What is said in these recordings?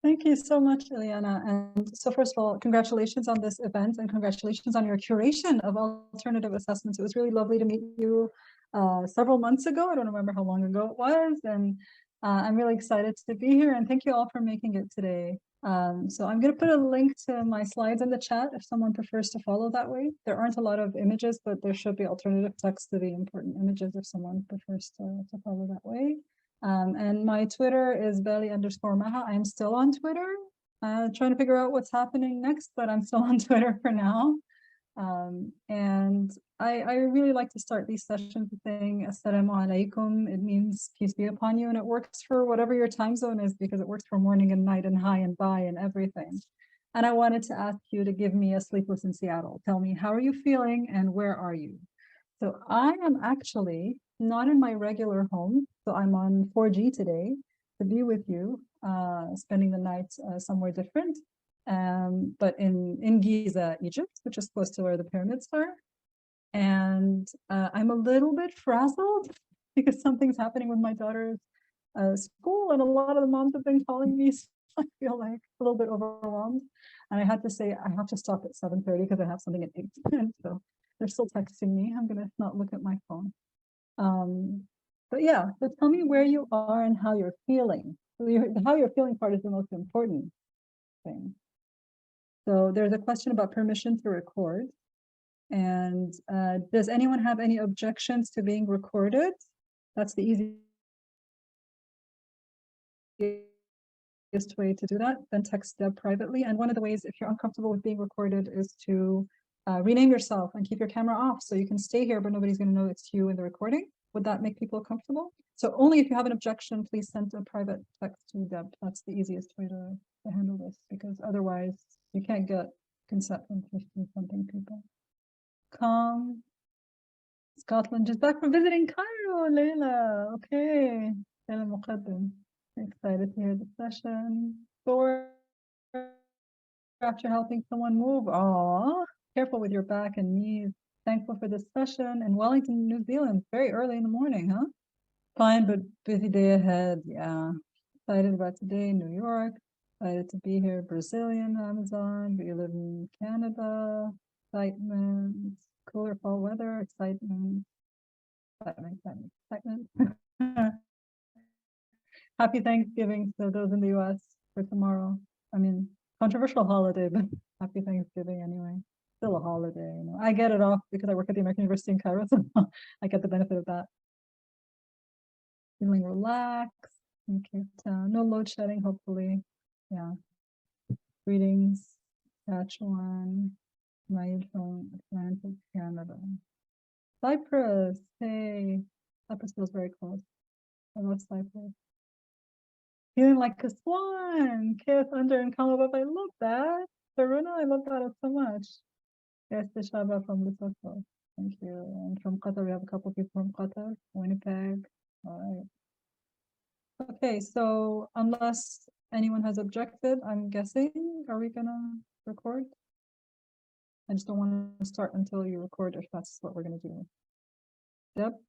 Thank you so much, Ileana. And so first of all, congratulations on this event and congratulations on your curation of alternative assessments. It was really lovely to meet you several months ago. I don't remember how long ago it was. And I'm really excited to be here and thank you all for making it today. So I'm going to put a link to my slides in the chat if someone prefers to follow that way. There aren't a lot of images, but there should be alternative text to the important images if someone prefers to follow that way. And my Twitter is Bali_Maha. I'm still on Twitter, trying to figure out what's happening next, but I'm still on Twitter for now. And I really like to start these sessions with saying Assalamu alaikum. It means peace be upon you, and it works for whatever your time zone is because it works for morning and night and high and bye and everything. And I wanted to ask you to give me a sleepless in Seattle. Tell me, how are you feeling and where are you? So I am actually not in my regular home. So I'm on 4G today to be with you, spending the night somewhere different. But in Giza, Egypt, which is close to where the pyramids are. And I'm a little bit frazzled because something's happening with my daughter's school, and a lot of the moms have been calling me, so I feel like a little bit overwhelmed. And I had to say, I have to stop at 7:30 because I have something at 8. And so they're still texting me. I'm going to not look at my phone. But yeah, so tell me where you are and how you're feeling. How you're feeling part is the most important thing. So there's a question about permission to record. And does anyone have any objections to being recorded? That's the easiest way to do that. Then text Deb privately. And one of the ways, if you're uncomfortable with being recorded, is to rename yourself and keep your camera off so you can stay here, but nobody's going to know it's you in the recording. Would that make people comfortable? So only if you have an objection, please send a private text to Deb. That's the easiest way to handle this, because otherwise you can't get consent from 50-something people. Calm. Scotland, just back from visiting Cairo, Leila. Okay. Excited to hear the session. Thor, after helping someone move. Aw, careful with your back and knees. Thankful for this session in Wellington, New Zealand. Very early in the morning, huh? Fine, but busy day ahead. Yeah. Excited about today, New York. Excited to be here, Brazilian Amazon. We live in Canada. Excitement. Cooler fall weather. Excitement. Excitement. Happy Thanksgiving to those in the US for tomorrow. I mean, controversial holiday, but happy Thanksgiving anyway. Still a holiday, you know. I get it off because I work at the American University in Cairo, so I get the benefit of that. Feeling relaxed in Cape Town. No load shedding, hopefully. Yeah. Greetings, Saskatchewan, Maid from Atlantic, Canada. Cyprus, hey. Cyprus feels very close. I love Cyprus. Feeling like a swan. Kiss under and come up. I love that. Taruna, I love that so much. Yes, the Shaba from Lesotho. Thank you. And from Qatar, we have a couple people from Qatar, Winnipeg. All right. Okay, so unless anyone has objected, I'm guessing, are we gonna record? I just don't want to start until you record if that's what we're gonna do. Yep.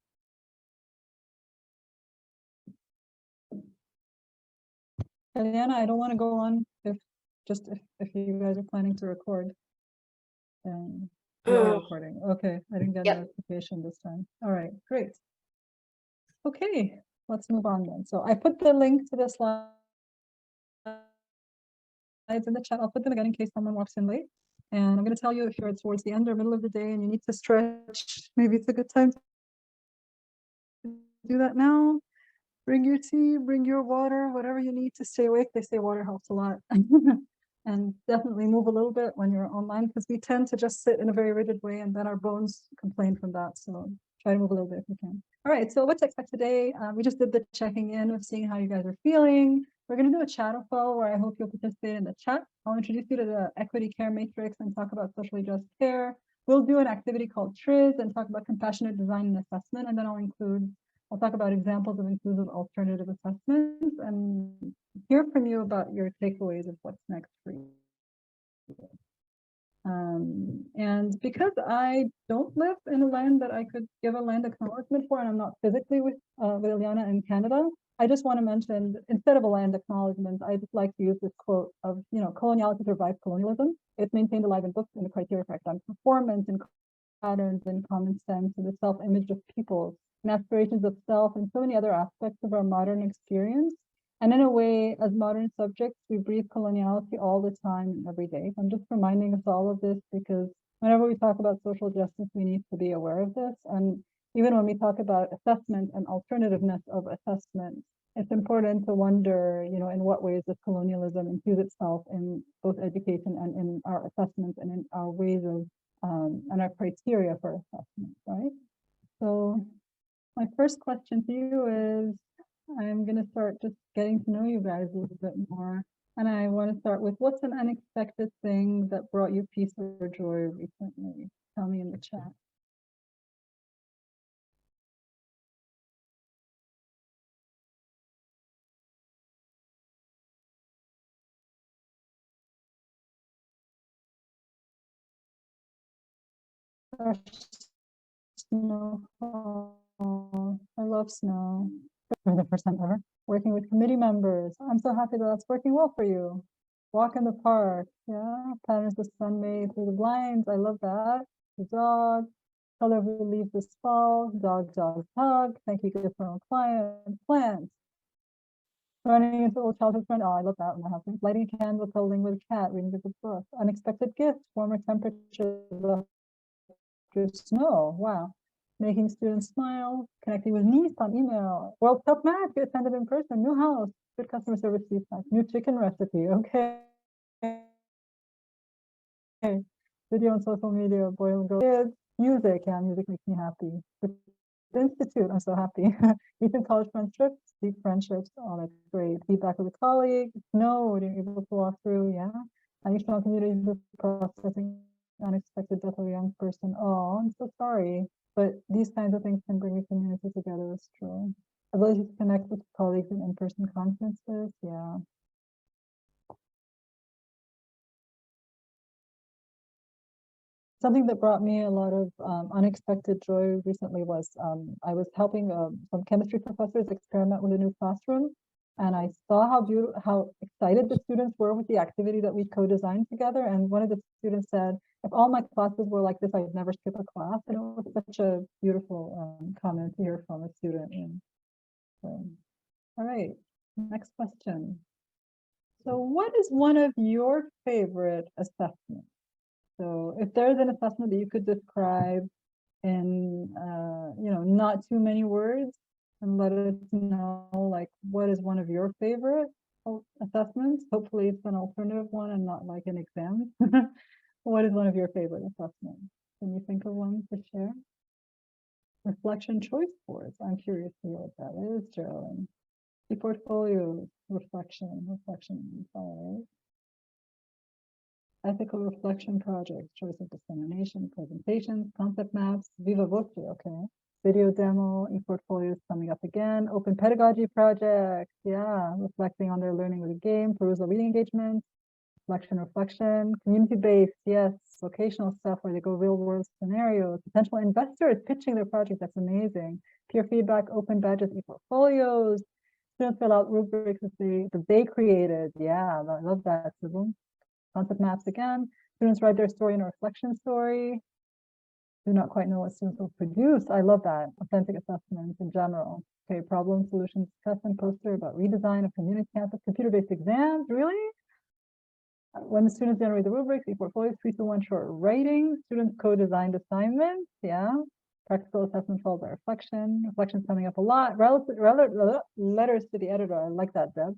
Eliana, I don't want to go on if you guys are planning to record. Then you're recording. Okay, I didn't get a notification this time. All right, great. Okay, let's move on then. So I put the link to the slides in the chat. I'll put them again in case someone walks in late. And I'm going to tell you if you're towards the end or middle of the day and you need to stretch, maybe it's a good time to do that now. Bring your tea, bring your water, whatever you need to stay awake. They say water helps a lot. And definitely move a little bit when you're online, because we tend to just sit in a very rigid way and then our bones complain from that. So try to move a little bit if you can. All right, so what to expect today? We just did the checking in of seeing how you guys are feeling. We're going to do a chat flow where I hope you'll participate in the chat. I'll introduce you to the equity care matrix and talk about socially just care. We'll do an activity called TRIZ and talk about compassionate design and assessment. And then I'll talk about examples of inclusive alternative assessments and hear from you about your takeaways of what's next for you. And because I don't live in a land that I could give a land acknowledgement for, and I'm not physically with Ileana in Canada, I just want to mention, instead of a land acknowledgement, I'd like to use this quote of, coloniality survived colonialism. It's maintained alive in books and the criteria for academic performance and patterns and common sense and the self-image of people and aspirations of self and so many other aspects of our modern experience. And in a way, as modern subjects, we breathe coloniality all the time and every day. I'm just reminding us all of this because whenever we talk about social justice, we need to be aware of this. And even when we talk about assessment and alternativeness of assessment, it's important to wonder, in what ways does colonialism infuse itself in both education and in our assessments and in our ways of and our criteria for assessment, right? So my first question to you is, I'm going to start just getting to know you guys a little bit more. And I want to start with, what's an unexpected thing that brought you peace or joy recently? Tell me in the chat. Snowfall. I love snow. For the first time ever, working with committee members. I'm so happy that that's working well for you. Walk in the park. Yeah, patterns the sun made through the blinds. I love that. The dog. Color of the leaves this fall. Dog, hug. Thank you, good for client. Plants. Running into old childhood friend. Oh, I love that when that happens. Lighting a candle, cuddling with a cat, reading a good book. Unexpected gift, warmer temperature after snow. Wow. Making students smile, connecting with niece on email. World Cup match, get attended in person. New house, good customer service feedback. New chicken recipe. Okay. Video on social media, boy and girl. Kids, music. Yeah, music makes me happy. The Institute, I'm so happy. Recent college friends trips, deep friendships. Oh, that's great. Feedback with a colleague. No, being able to walk through. Yeah. Additional community processing unexpected death of a young person. Oh, I'm so sorry. But these kinds of things can bring a community together. It's true. Ability to connect with colleagues in in-person conferences. Yeah. Something that brought me a lot of unexpected joy recently was I was helping some chemistry professors experiment with a new classroom, and I saw how excited the students were with the activity that we co-designed together. And one of the students said, "If all my classes were like this, I'd never skip a class." And it was such a beautiful comment to hear from a student. And so, all right, next question. So, what is one of your favorite assessments? So if there's an assessment that you could describe in, not too many words, and let us know, like, what is one of your favorite assessments? Hopefully it's an alternative one and not like an exam. What is one of your favorite assessments? Can you think of one to share? Reflection choice boards. I'm curious to hear what that is, Geraldine. The portfolio reflection, all right. Ethical reflection projects, choice of dissemination, presentations, concept maps, viva voce, okay. Video demo, e-portfolios coming up again, open pedagogy projects, yeah, reflecting on their learning with a game, perusal reading engagement, reflection, community-based, yes, vocational stuff where they go real world scenarios, potential investors pitching their project, that's amazing. Peer feedback, open badges, e-portfolios, students fill out rubrics that they created, yeah, I love that, Sybil. Concept maps again. Students write their story in a reflection story. Do not quite know what students will produce. I love that. Authentic assessments in general. Okay, problem solution discussion poster about redesign of community campus, computer-based exams. Really? When the students generate the rubrics, e-portfolios, 3-1 short writing, students co-designed assignments. Yeah. Practical assessment followed by reflection. Reflection's coming up a lot. Letters to the editor. I like that, Deb.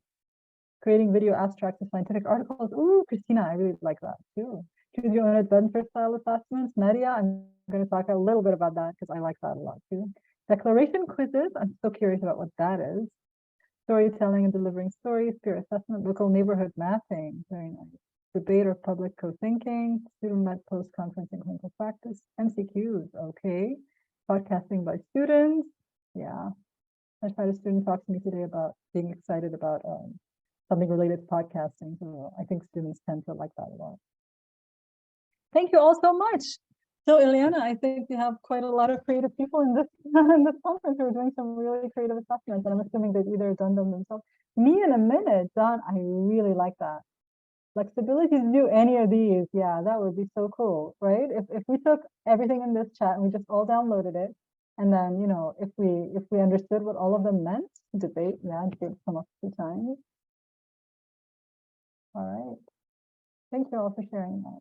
Creating video abstracts of scientific articles. Ooh, Christina, I really like that too. Choose your own adventure style assessments. Nadia, I'm going to talk a little bit about that because I like that a lot too. Declaration quizzes. I'm so curious about what that is. Storytelling and delivering stories, peer assessment, local neighborhood mapping. Very nice. Debate or public co-thinking, student-led post-conference and clinical practice, MCQs. Okay. Podcasting by students. Yeah. I had a student talk to me today about being excited about something related to podcasting. So I think students tend to like that a lot. Thank you all so much. So Ileana, I think we have quite a lot of creative people in this in this conference who are doing some really creative assessments, and I'm assuming they've either done them themselves. Me in a minute, John, I really like that. Flexibility to do any of these, yeah, that would be so cool, right? If we took everything in this chat and we just all downloaded it, and then if we understood what all of them meant, debate, yeah, debate come up 2 times. All right, thank you all for sharing that.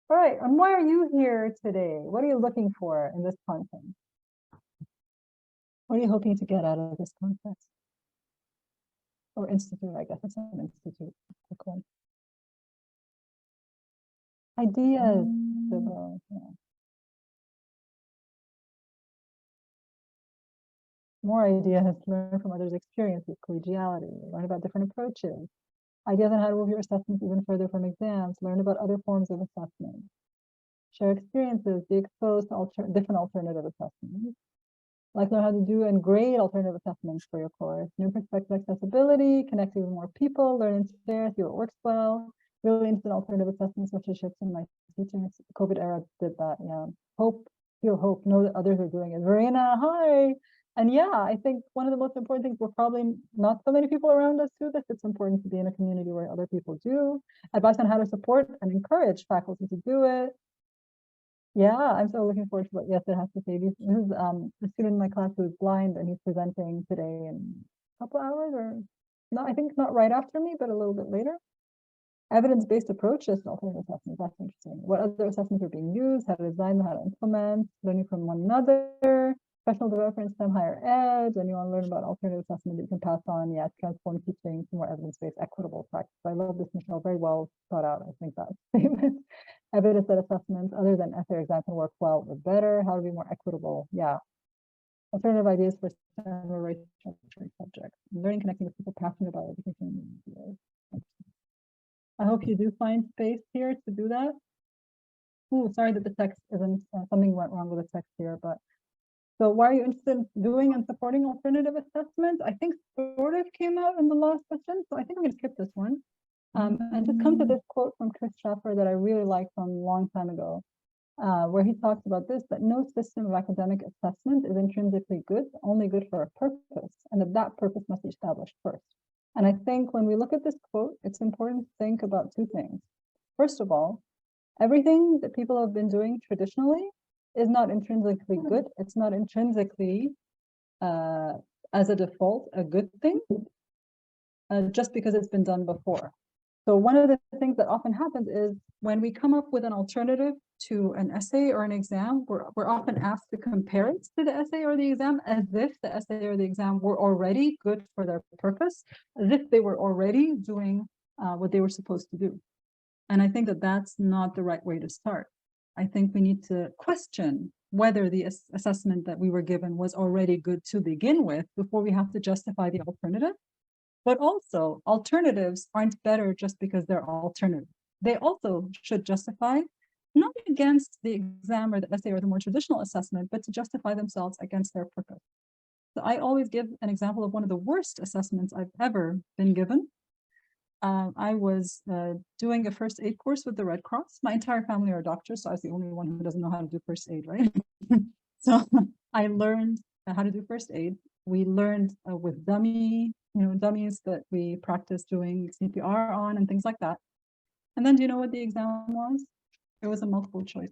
All right, and why are you here today? What are you looking for in this conference? What are you hoping to get out of this conference? Or institute, I guess it's an institute. Cool. Ideas, yeah. More ideas, learn from others' experiences, collegiality, learn about different approaches, ideas on how to move your assessments even further from exams, learn about other forms of assessment, share experiences, be exposed to different alternative assessments, like learn how to do and grade alternative assessments for your course, new perspective accessibility, connecting with more people, learn and share, see what works well, really into alternative assessments, which is shifts in my teaching. COVID era did that, yeah. Hope, feel hope, know that others are doing it. Verena, hi. And yeah, I think one of the most important things, we're probably not so many people around us do this. It's important to be in a community where other people do. Advice on how to support and encourage faculty to do it. Yeah, I'm so looking forward to what Yasser has to say. This is a student in my class who is blind, and he's presenting today in a couple hours, or not, I think not right after me, but a little bit later. Evidence-based approaches to alternative assessments, that's interesting. What other assessments are being used, how to design them, how to implement, learning from one another, professional development in STEM higher ed, and you want to learn about alternative assessment that you can pass on, yeah, transform teaching to more evidence-based, equitable practice. I love this, Michelle, very well thought out, I think, that statement. Evidence that assessments other than essay or exam can work well or better, how to be more equitable, yeah. Alternative ideas for STEM or race subjects, learning, connecting with people passionate about education. I hope you do find space here to do that. Ooh, sorry that the text isn't, something went wrong with the text here, but so why are you interested in doing and supporting alternative assessments? I think sort of came out in the last question, so I think I'm gonna skip this one. And just come to this quote from Chris Schaffer that I really like from a long time ago, where he talks about this, that no system of academic assessment is intrinsically good, only good for a purpose, and that purpose must be established first. And I think when we look at this quote, it's important to think about 2 things. First of all, everything that people have been doing traditionally is not intrinsically good. It's not intrinsically, as a default, a good thing, just because it's been done before. So one of the things that often happens is when we come up with an alternative to an essay or an exam, we're often asked to compare it to the essay or the exam as if the essay or the exam were already good for their purpose, as if they were already doing what they were supposed to do. And I think that that's not the right way to start. I think we need to question whether the assessment that we were given was already good to begin with before we have to justify the alternative. But also, alternatives aren't better just because they're alternative. They also should justify, not against the exam or the essay or the more traditional assessment, but to justify themselves against their purpose. So I always give an example of one of the worst assessments I've ever been given. I was doing a first aid course with the Red Cross. My entire family are doctors, so I was the only one who doesn't know how to do first aid, right? So I learned how to do first aid. We learned with dummies that we practiced doing CPR on and things like that. And then do you know what the exam was? It was a multiple choice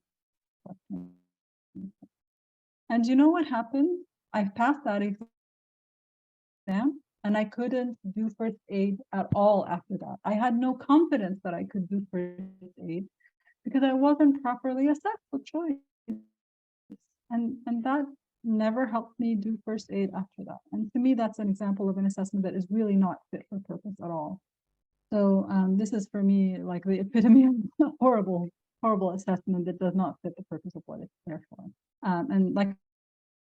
question. And you know what happened? I passed that exam and I couldn't do first aid at all after that. I had no confidence that I could do first aid because I wasn't properly assessed for choice. And that never helped me do first aid after that. And to me, that's an example of an assessment that is really not fit for purpose at all. So this is for me like the epitome of a horrible assessment that does not fit the purpose of what it's there for. And like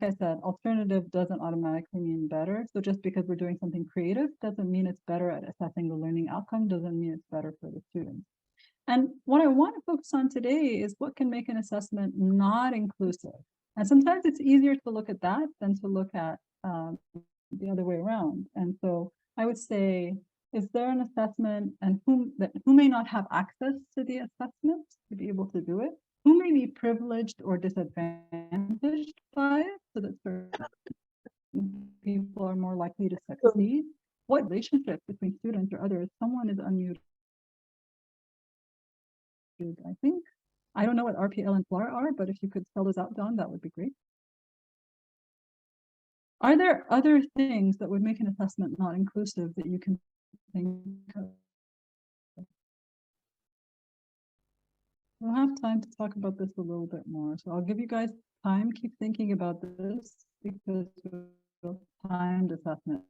I said, alternative doesn't automatically mean better. So just because we're doing something creative doesn't mean it's better at assessing the learning outcome, doesn't mean it's better for the students. And what I want to focus on today is what can make an assessment not inclusive. And sometimes it's easier to look at that than to look at the other way around. And so I would say, is there an assessment and who may not have access to the assessment to be able to do it? who may be privileged or disadvantaged by it, so that certain people are more likely to succeed. What relationship between students or others? Someone is unmuted, I think. I don't know what RPL and FLAR are, but if you could spell those out, Don, that would be great. Are there other things that would make an assessment not inclusive that you can think of? We'll have time to talk about this a little bit more. So I'll give you guys time. Keep thinking about this because timed assessment,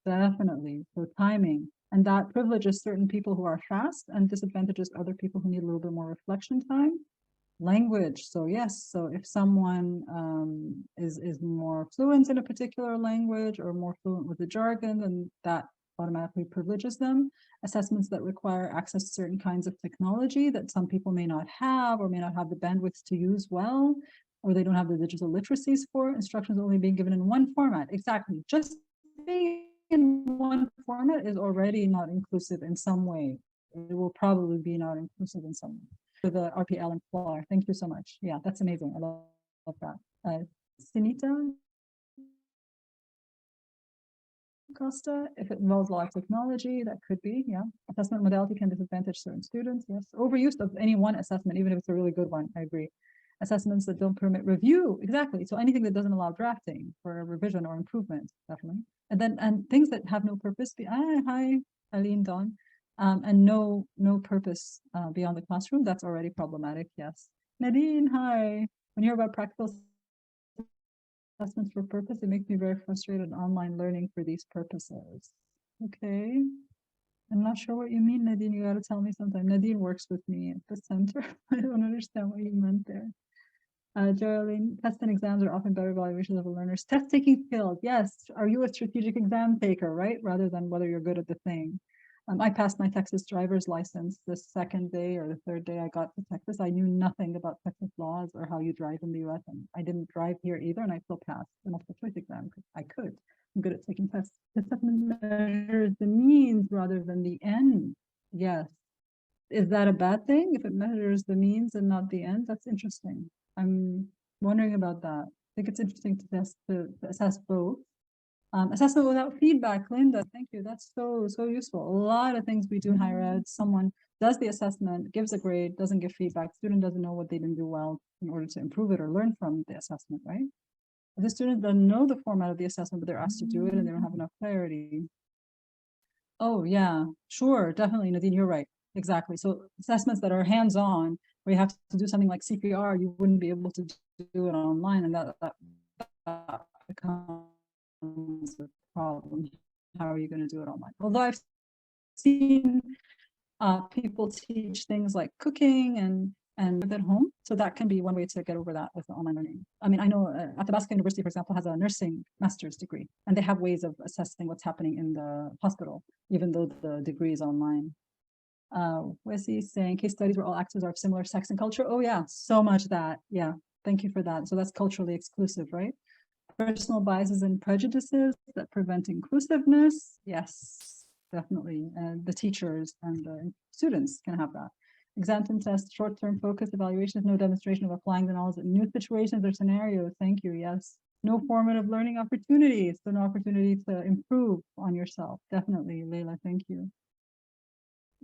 definitely. So timing, and that privileges certain people who are fast and disadvantages other people who need a little bit more reflection time. Language. So yes, so if someone is more fluent in a particular language or more fluent with the jargon, then that automatically privileges them. Assessments that require access to certain kinds of technology that some people may not have or may not have the bandwidth to use well, or they don't have the digital literacies for. Instructions only being given in one format. Exactly. Just being in one format is already not inclusive in some way. It will probably be not inclusive in some way. For the RPL and FLAR. Thank you so much. Yeah, that's amazing. I love that. Sinita Costa, if it involves a lot of technology, that could be, yeah. Assessment modality can disadvantage certain students, yes. Overuse of any one assessment, even if it's a really good one, I agree. Assessments that don't permit review, exactly. So anything that doesn't allow drafting for a revision or improvement, definitely. And then things that have no purpose. Hi, Eileen, Dawn. And no purpose beyond the classroom, that's already problematic, yes. Nadine, hi. When you hear about practical assessments for purpose, it makes me very frustrated in online learning for these purposes. Okay. I'm not sure what you mean, Nadine. You got to tell me sometime. Nadine works with me at the center. I don't understand what you meant there. Geraldine, tests and exams are often better evaluations of a learner's test-taking skills. Yes. Are you a strategic exam taker, right? Rather than whether you're good at the thing. I passed my Texas driver's license the second day or the third day I got to Texas. I knew nothing about Texas laws or how you drive in the US, and I didn't drive here either, and I still passed the multiple choice exam because I could. I'm good at taking tests. The assessment measures the means rather than the end. Yes. Is that a bad thing if it measures the means and not the end? That's interesting. I'm wondering about that. I think it's interesting to assess both. Assessment without feedback, Linda, thank you. That's so useful. A lot of things we do in higher ed, someone does the assessment, gives a grade, doesn't give feedback, student doesn't know what they didn't do well in order to improve it or learn from the assessment, right? If the student doesn't know the format of the assessment, but they're asked to do it and they don't have enough clarity. Oh yeah, sure, definitely, Nadine, you're right. Exactly. So assessments that are hands-on, where you have to do something like CPR, you wouldn't be able to do it online, and that becomes a problem. How are you going to do it online? Although I've seen people teach things like cooking and at home, so that can be one way to get over that with online learning. I mean, I know Athabasca University, for example, has a nursing master's degree, and they have ways of assessing what's happening in the hospital, even though the degree is online. Wesley saying case studies where all actors are of similar sex and culture. Oh yeah, so much that. Yeah, thank you for that. So that's culturally exclusive, right? Personal biases and prejudices that prevent inclusiveness. Yes, definitely. And the teachers and the students can have that. Exam and test, short-term focus evaluations, no demonstration of applying the knowledge in new situations or scenarios. Thank you. Yes. No formative learning opportunities. So no opportunity to improve on yourself. Definitely, Leila. Thank you.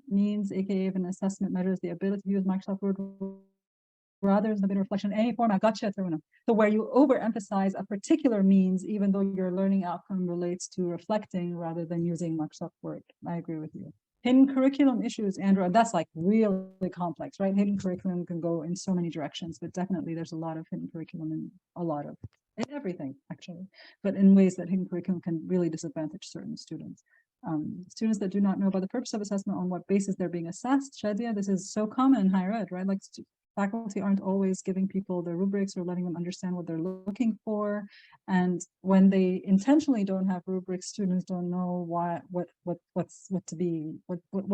Means, aka if an assessment measures the ability to use Microsoft Word rather than a reflection in any format. Gotcha, Taruna. So where you overemphasize a particular means, even though your learning outcome relates to reflecting rather than using Microsoft Word. I agree with you. Hidden curriculum issues, Andrew, that's like really complex, right? Hidden curriculum can go in so many directions, but definitely there's a lot of hidden curriculum in a lot of everything, actually, but in ways that hidden curriculum can really disadvantage certain students. Students that do not know about the purpose of assessment, on what basis they're being assessed. Shadia, this is so common in higher ed, right? Like faculty aren't always giving people the rubrics or letting them understand what they're looking for. And when they intentionally don't have rubrics, students don't know what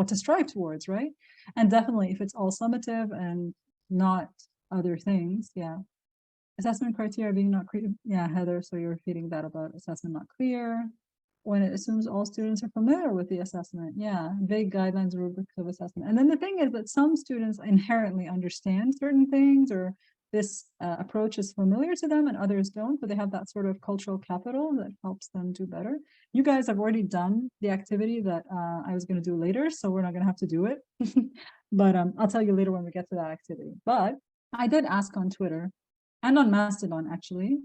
to strive towards, right? And definitely if it's all summative and not other things, yeah. Assessment criteria being not clear. Yeah, Heather, so you're feeding that about assessment not clear. when it assumes all students are familiar with the assessment. Yeah, vague guidelines, rubrics of assessment. And then the thing is that some students inherently understand certain things, or this approach is familiar to them and others don't, but they have that sort of cultural capital that helps them do better. You guys have already done the activity that I was going to do later, so we're not going to have to do it. But I'll tell you later when we get to that activity. But I did ask on Twitter and on Mastodon, actually.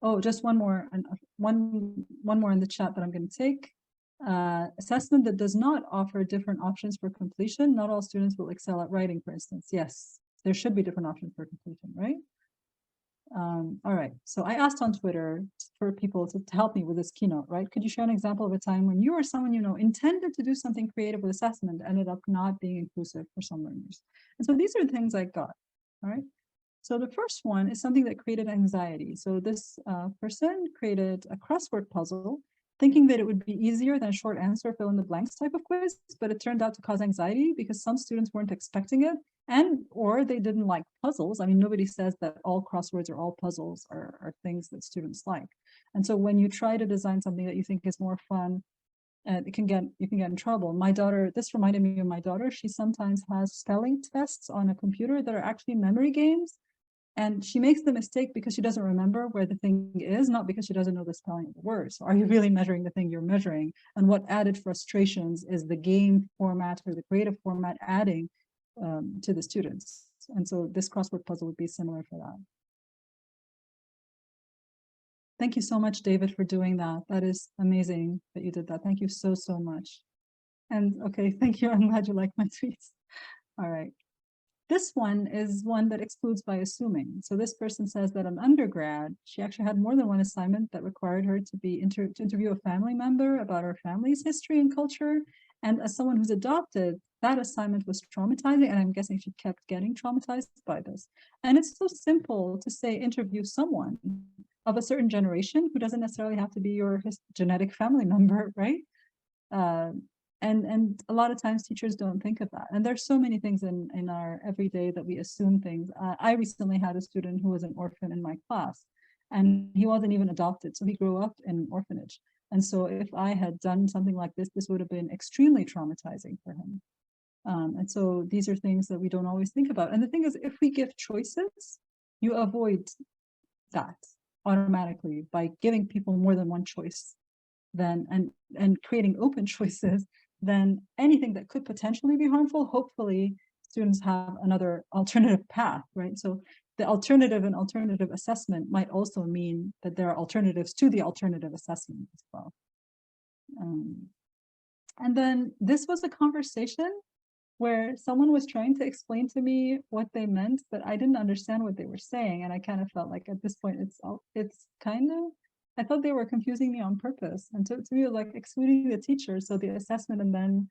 Oh, just one more, and one more in the chat that I'm going to take. Assessment that does not offer different options for completion. Not all students will excel at writing, for instance. Yes, there should be different options for completion, right? All right, so I asked on Twitter for people to help me with this keynote, right? Could you share an example of a time when you or someone you know intended to do something creative with assessment, ended up not being inclusive for some learners? And so these are the things I got, all right? So the first one is something that created anxiety. So this person created a crossword puzzle, thinking that it would be easier than a short answer, fill in the blanks type of quiz, but it turned out to cause anxiety because some students weren't expecting it, and or they didn't like puzzles. I mean, nobody says that all crosswords or all puzzles are things that students like. And so when you try to design something that you think is more fun, you can get in trouble. My daughter, this reminded me of my daughter. She sometimes has spelling tests on a computer that are actually memory games. And she makes the mistake because she doesn't remember where the thing is, not because she doesn't know the spelling of the word. So are you really measuring the thing you're measuring? And what added frustrations is the game format or the creative format adding to the students. And so this crossword puzzle would be similar for that. Thank you so much, David, for doing that. That is amazing that you did that. Thank you so, so much. And okay, thank you. I'm glad you like my tweets. All right. This one is one that excludes by assuming. So this person says that an undergrad, she actually had more than one assignment that required her to to interview a family member about her family's history and culture. And as someone who's adopted, that assignment was traumatizing, and I'm guessing she kept getting traumatized by this. And it's so simple to say interview someone of a certain generation who doesn't necessarily have to be your genetic family member, right? And a lot of times teachers don't think of that. And there's so many things in our everyday that we assume things. I recently had a student who was an orphan in my class, and he wasn't even adopted. So he grew up in an orphanage. And so if I had done something like this, this would have been extremely traumatizing for him. And so these are things that we don't always think about. And the thing is, if we give choices, you avoid that automatically by giving people more than one choice, then and creating open choices. Then anything that could potentially be harmful, hopefully students have another alternative path, right? So the alternative and alternative assessment might also mean that there are alternatives to the alternative assessment as well. And then this was a conversation where someone was trying to explain to me what they meant, but I didn't understand what they were saying. And I kind of felt like at this point, it's kind of, I thought they were confusing me on purpose. And to me, it was like excluding the teacher. So the assessment, and then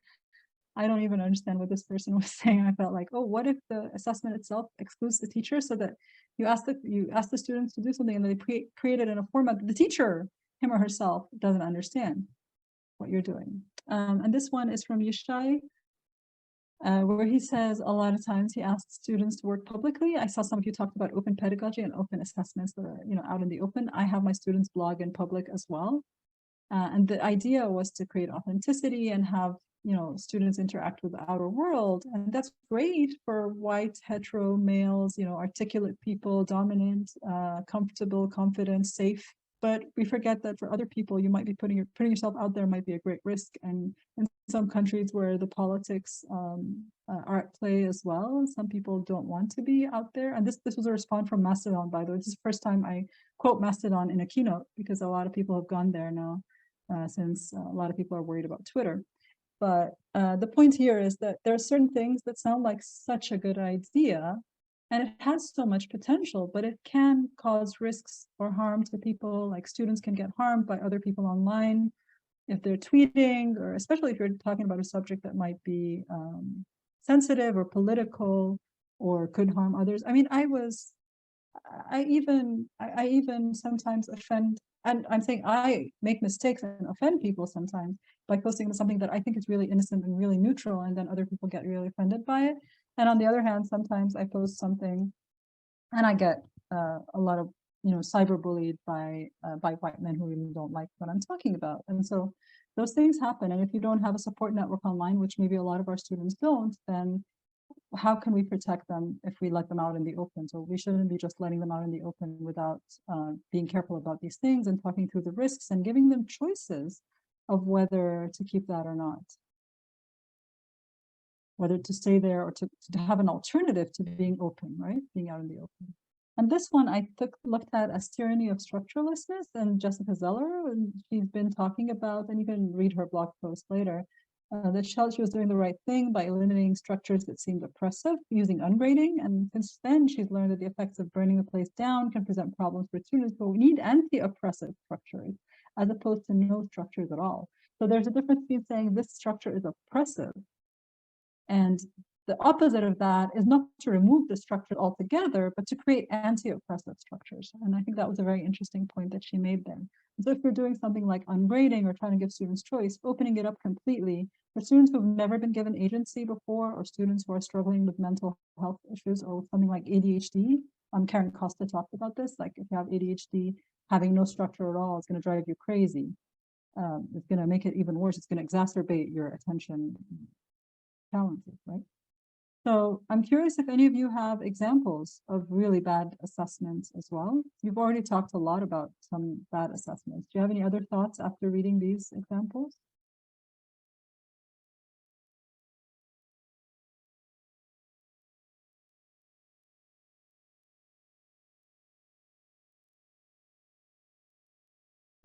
I don't even understand what this person was saying. I felt like, oh, what if the assessment itself excludes the teacher, so that you ask the students to do something and they create it in a format that the teacher, him or herself, doesn't understand what you're doing. And this one is from Yishai, where he says a lot of times he asks students to work publicly. I saw some of you talked about open pedagogy and open assessments that are, out in the open. I have my students blog in public as well. And the idea was to create authenticity and have, students interact with the outer world. And that's great for white, hetero males, articulate people, dominant, comfortable, confident, safe. But we forget that for other people, you might be putting yourself out there might be a great risk. And in some countries where the politics are at play as well, some people don't want to be out there. And this was a response from Mastodon, by the way. This is the first time I quote Mastodon in a keynote, because a lot of people have gone there now, since a lot of people are worried about Twitter. But the point here is that there are certain things that sound like such a good idea, and it has so much potential, but it can cause risks or harm to people. Like students can get harmed by other people online if they're tweeting, or especially if you're talking about a subject that might be sensitive or political or could harm others. I mean, I even sometimes offend, and I'm saying I make mistakes and offend people sometimes by posting something that I think is really innocent and really neutral, and then other people get really offended by it. And on the other hand, sometimes I post something and I get a lot of cyberbullied by white men who even don't like what I'm talking about. And so those things happen. And if you don't have a support network online, which maybe a lot of our students don't, then how can we protect them if we let them out in the open? So we shouldn't be just letting them out in the open without being careful about these things and talking through the risks and giving them choices of whether to keep that or not, whether to stay there or to have an alternative to being open, right? Being out in the open. And this one I looked at as tyranny of structurelessness, and Jessica Zeller, and she's been talking about, and you can read her blog post later, that she was doing the right thing by eliminating structures that seemed oppressive, using ungrading. And since then, she's learned that the effects of burning the place down can present problems for students, but we need anti-oppressive structures as opposed to no structures at all. So there's a difference between saying this structure is oppressive, and the opposite of that is not to remove the structure altogether, but to create anti-oppressive structures. And I think that was a very interesting point that she made there. So if you're doing something like ungrading or trying to give students choice, opening it up completely for students who've never been given agency before, or students who are struggling with mental health issues or something like ADHD. Karen Costa talked about this, like if you have ADHD, having no structure at all is going to drive you crazy. It's going to make it even worse. It's going to exacerbate your attention challenges, right? So I'm curious if any of you have examples of really bad assessments as well. You've already talked a lot about some bad assessments. Do you have any other thoughts after reading these examples?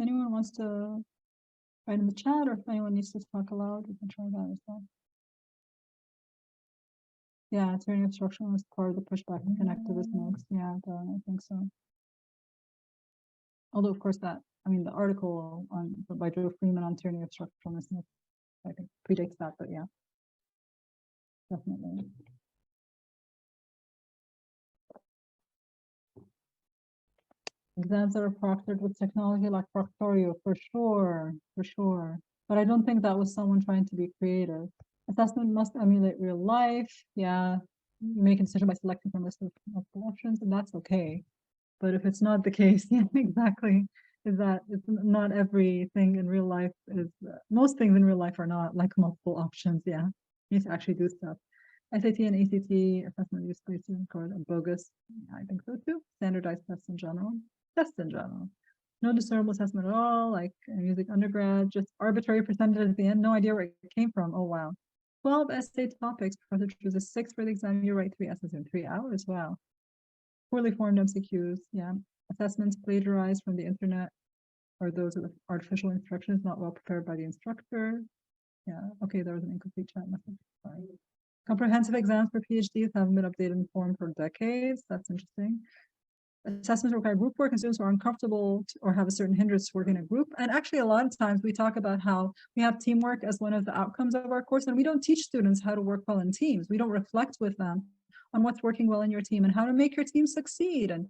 Anyone wants to write in the chat, or if anyone needs to talk aloud, we can try that as well. Yeah, tyranny of structural is part of the pushback and connectivist moves. Yeah, I think so. Although, of course, the article by Joe Freeman on tyranny of structuralness, I think predates that, but yeah, definitely. Exams that are proctored with technology like Proctorio, for sure. But I don't think that was someone trying to be creative. Assessment must emulate real life. Yeah, you make a decision by selecting from a list of multiple options, and that's okay. But if it's not the case, yeah, exactly, is that it's not everything in real life is, most things in real life are not like multiple options. Yeah, you need to actually do stuff. SAT and ACT assessment use places record and bogus. Yeah, I think so too. Standardized tests in general. No discernible assessment at all, like music undergrad, just arbitrary percentage at the end, no idea where it came from. Oh wow. 12 essay topics, professor chooses 6 for the exam, you write 3 essays in 3 hours. Wow. Poorly formed MCQs, yeah. Assessments plagiarized from the internet, or those with artificial instructions not well prepared by the instructor. Yeah, okay, there was an incomplete chat message. Sorry. Comprehensive exams for PhDs haven't been updated and formed for decades. That's interesting. Assessments require group work, and students who are uncomfortable or have a certain hindrance to work in a group. And actually, a lot of times we talk about how we have teamwork as one of the outcomes of our course, and we don't teach students how to work well in teams. We don't reflect with them on what's working well in your team and how to make your team succeed, and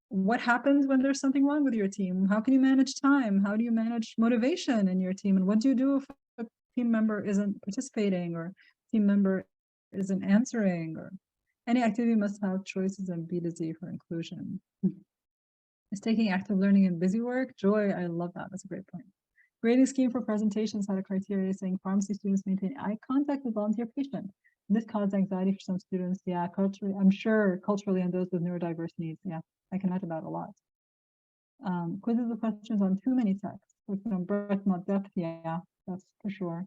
what happens when there's something wrong with your team. How can you manage time? How do you manage motivation in your team? And what do you do if a team member isn't participating, or team member isn't answering, or any activity must have choices and B to Z for inclusion. Is taking active learning in busy work? Joy, I love that. That's a great point. Grading scheme for presentations had a criteria saying pharmacy students maintain eye contact with volunteer patient. This caused anxiety for some students. Yeah, culturally, I'm sure culturally, and those with neurodiverse needs. Yeah, I can imagine that a lot. Quizzes with questions on too many texts. On breadth, not depth. Yeah, that's for sure.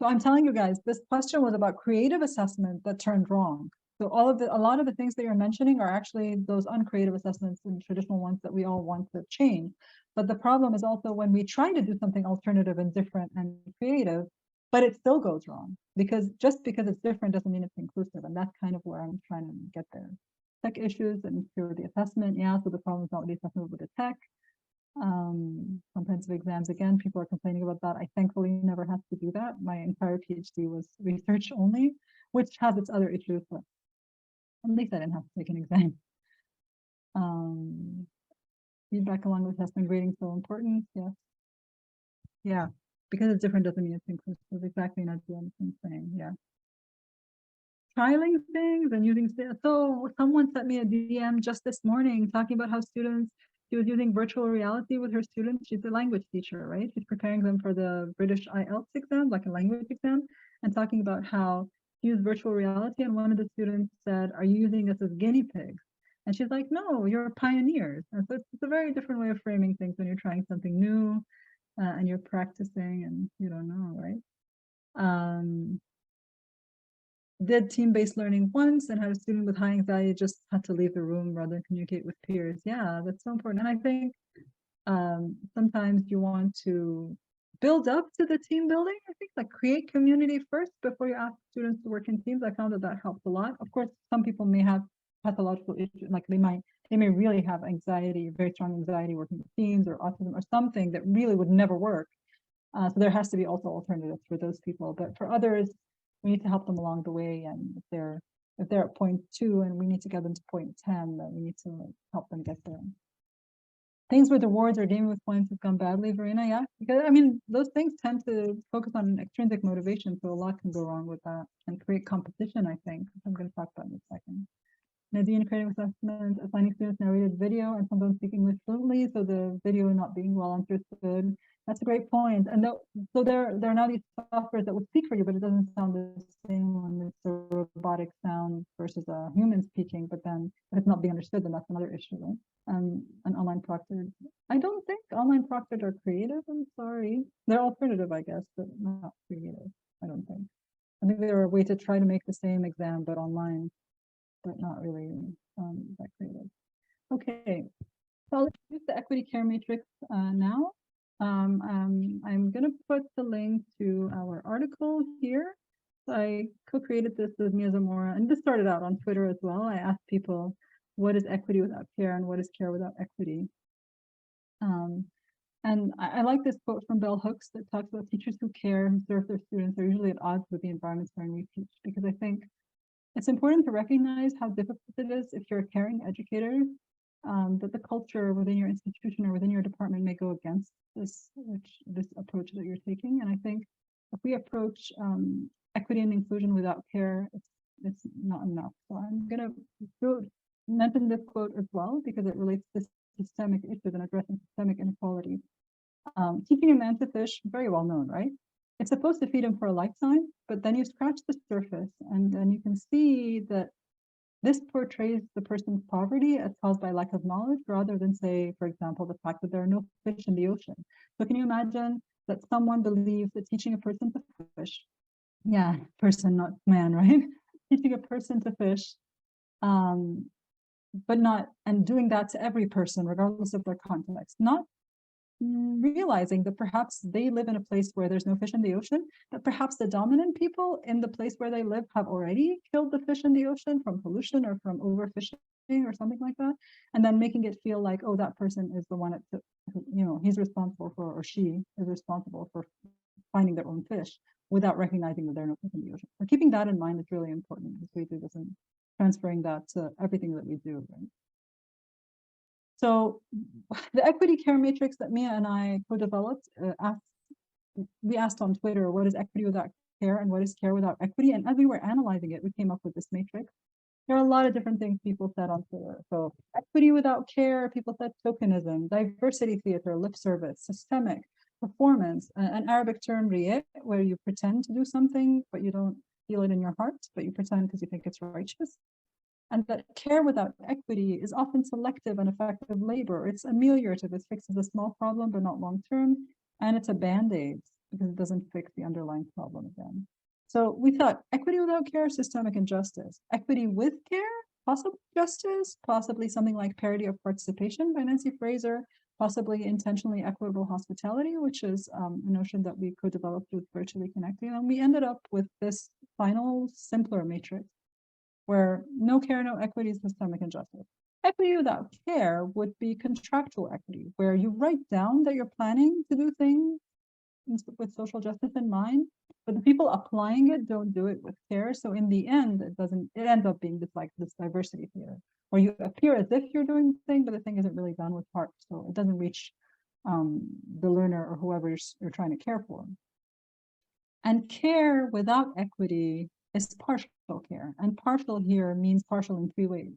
So I'm telling you guys, this question was about creative assessment that turned wrong. So a lot of the things that you're mentioning are actually those uncreative assessments and traditional ones that we all want to change. But the problem is also when we try to do something alternative and different and creative, but it still goes wrong, because just because it's different doesn't mean it's inclusive. And that's kind of where I'm trying to get there. Tech issues and through the assessment. Yeah, so the problem is not with the assessment, but the tech. Comprehensive exams, again, people are complaining about that. I thankfully never had to do that. My entire PhD was research only, which has its other issues, but at least I didn't have to take an exam. Feedback along with assessment grading so important. Yes. Yeah, because it's different doesn't mean it's inclusive. Exactly, not doing the same thing. Yeah. trialing things and using, so someone sent me a DM just this morning talking about how she was using virtual reality with her students. She's a language teacher, right? She's preparing them for the British IELTS exam, like a language exam, and talking about how she used virtual reality. And one of the students said, "Are you using us as guinea pigs?" And she's like, "No, you're pioneers." And so it's a very different way of framing things when you're trying something new and you're practicing and you don't know, right? Did team-based learning once and had a student with high anxiety just had to leave the room rather than communicate with peers. Yeah, that's so important. And I think sometimes you want to build up to the team building. I think like create community first before you ask students to work in teams. I found that helps a lot. Of course, some people may have pathological issues, like they may really have anxiety, very strong anxiety working with teams, or autism or something that really would never work. So there has to be also alternatives for those people. But for others, we need to help them along the way. And if they're at point 2 and we need to get them to point 10, then we need to help them get there. Things with rewards or gaming with points have gone badly, Verena. Yeah, because I mean, those things tend to focus on extrinsic motivation, so a lot can go wrong with that and create competition, I think, which I'm going to talk about in a second. Nadine, creating assessments, assigning students narrated video and some don't speak English fluently, so the video not being well understood. That's a great point. And so there are now these softwares that will speak for you, but it doesn't sound the same when it's a robotic sound versus a human speaking. But then if it's not being understood, then that's another issue, right? And online proctored. I don't think online proctored are creative. I'm sorry. They're alternative, I guess, but not creative. I don't think. I think they're a way to try to make the same exam, but online, but not really that creative. Okay, so I'll use the equity care matrix now. I'm going to put the link to our article here. So I co-created this with Mia Zamora, and this started out on Twitter as well. I asked people, what is equity without care and what is care without equity? And I like this quote from Bell Hooks that talks about teachers who care, who serve their students, are usually at odds with the environments wherein we teach, because I think it's important to recognize how difficult it is if you're a caring educator, that the culture within your institution or within your department may go against this approach that you're taking. And I think if we approach equity and inclusion without care, it's not enough. So I'm going to mention this quote as well because it relates to systemic issues and addressing systemic inequality. Teaching a man to fish, very well known, right? It's supposed to feed him for a lifetime, but then you scratch the surface and then you can see that this portrays the person's poverty as caused by lack of knowledge rather than, say, for example, the fact that there are no fish in the ocean. So can you imagine that someone believes that teaching a person to fish, yeah, person, not man, right? Teaching a person to fish, but not, and doing that to every person, regardless of their context, not realizing that perhaps they live in a place where there's no fish in the ocean, that perhaps the dominant people in the place where they live have already killed the fish in the ocean from pollution or from overfishing or something like that, and then making it feel like, oh, that person is the one at he's responsible for, or she is responsible for finding their own fish without recognizing that there are no fish in the ocean. So keeping that in mind is really important as we do this and transferring that to everything that we do, right? So the equity care matrix that Mia and I co-developed, we asked on Twitter, what is equity without care and what is care without equity? And as we were analyzing it, we came up with this matrix. There are a lot of different things people said on Twitter. So equity without care, people said tokenism, diversity theater, lip service, systemic, performance, an Arabic term, riyah, where you pretend to do something, but you don't feel it in your heart, but you pretend because you think it's righteous. And that care without equity is often selective and effective labor. It's ameliorative, it fixes a small problem, but not long-term. And it's a band-aid because it doesn't fix the underlying problem again. So we thought equity without care, systemic injustice. Equity with care, possibly justice, possibly something like parity of participation by Nancy Fraser, possibly intentionally equitable hospitality, which is a notion that we co-developed with Virtually Connecting. And we ended up with this final, simpler matrix, where no care, no equity is systemic injustice. Equity without care would be contractual equity, where you write down that you're planning to do things with social justice in mind, but the people applying it don't do it with care. So in the end, it ends up being this diversity theater, where you appear as if you're doing the thing, but the thing isn't really done with heart. So it doesn't reach the learner or whoever you're trying to care for. And care without equity is partial care. And partial here means partial in three ways.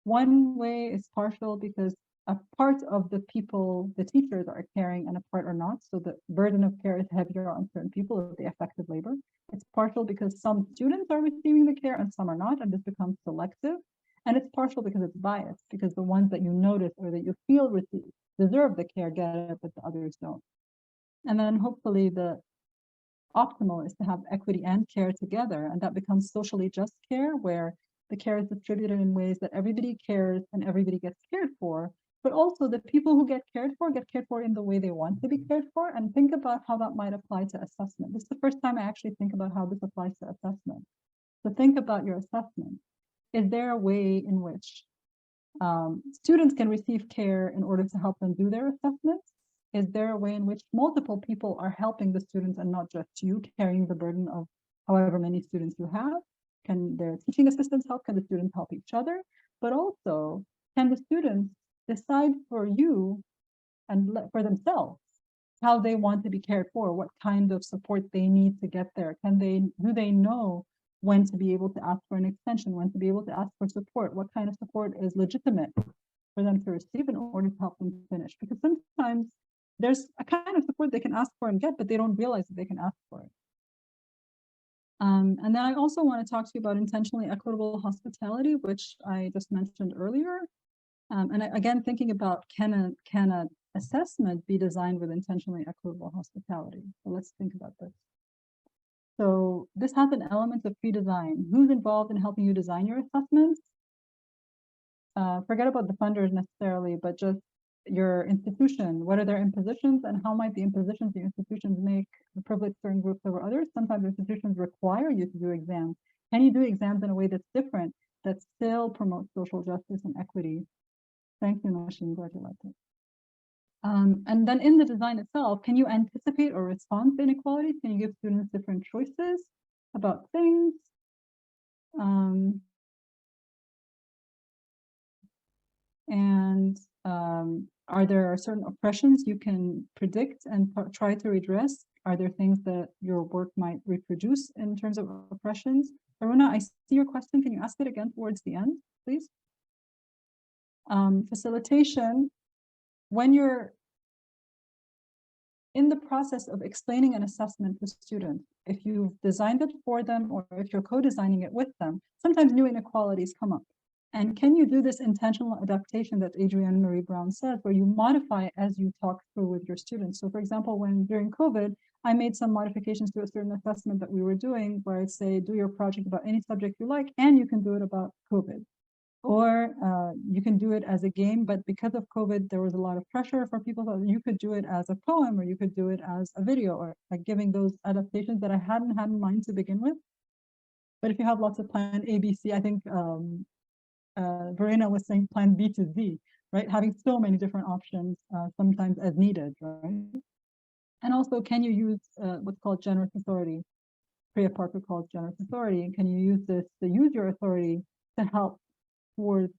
One way is partial because a part of the people, the teachers are caring and a part are not. So the burden of care is heavier on certain people with the effective labor. It's partial because some students are receiving the care and some are not, and this becomes selective. And it's partial because it's biased, because the ones that you notice or that you feel deserve the care get it, but the others don't. And then hopefully the optimal is to have equity and care together, and that becomes socially just care, where the care is distributed in ways that everybody cares and everybody gets cared for, but also the people who get cared for in the way they want to be cared for. And think about how that might apply to assessment. This is the first time I actually think about how this applies to assessment. So think about your assessment. Is there a way in which students can receive care in order to help them do their assessments? Is there a way in which multiple people are helping the students and not just you carrying the burden of however many students you have? Can their teaching assistants help? Can the students help each other? But also, can the students decide for you and for themselves how they want to be cared for, what kind of support they need to get there? Do they know when to be able to ask for an extension, when to be able to ask for support, what kind of support is legitimate for them to receive in order to help them finish? Because sometimes there's a kind of support they can ask for and get, but they don't realize that they can ask for it. And then I also want to talk to you about intentionally equitable hospitality, which I just mentioned earlier. And again, thinking about can an assessment be designed with intentionally equitable hospitality? So let's think about this. So this has an element of pre-design. Who's involved in helping you design your assessments? Forget about the funders necessarily, but just your institution. What are their impositions, and how might the impositions the institutions make privilege certain groups over others? Sometimes institutions require you to do exams. Can you do exams in a way that's different, that still promotes social justice and equity? Thank you, Nashin. Glad you liked it. And then in the design itself, can you anticipate or respond to inequalities? Can you give students different choices about things? Are there certain oppressions you can predict and try to redress? Are there things that your work might reproduce in terms of oppressions? Aruna, I see your question. Can you ask it again towards the end, please? Facilitation. When you're in the process of explaining an assessment to students, if you've designed it for them or if you're co-designing it with them, sometimes new inequalities come up. And can you do this intentional adaptation that Adrienne Marie Brown says, where you modify as you talk through with your students? So for example, when during COVID, I made some modifications to a certain assessment that we were doing, where I'd say, do your project about any subject you like, and you can do it about COVID. Or you can do it as a game, but because of COVID, there was a lot of pressure for people. So you could do it as a poem, or you could do it as a video, or like giving those adaptations that I hadn't had in mind to begin with. But if you have lots of plan A, B, C, I think Verena was saying plan B to Z, right? Having so many different options, sometimes as needed, right? And also, can you use what's called generous authority? Priya Parker calls generous authority. And can you use this to use your authority to help towards,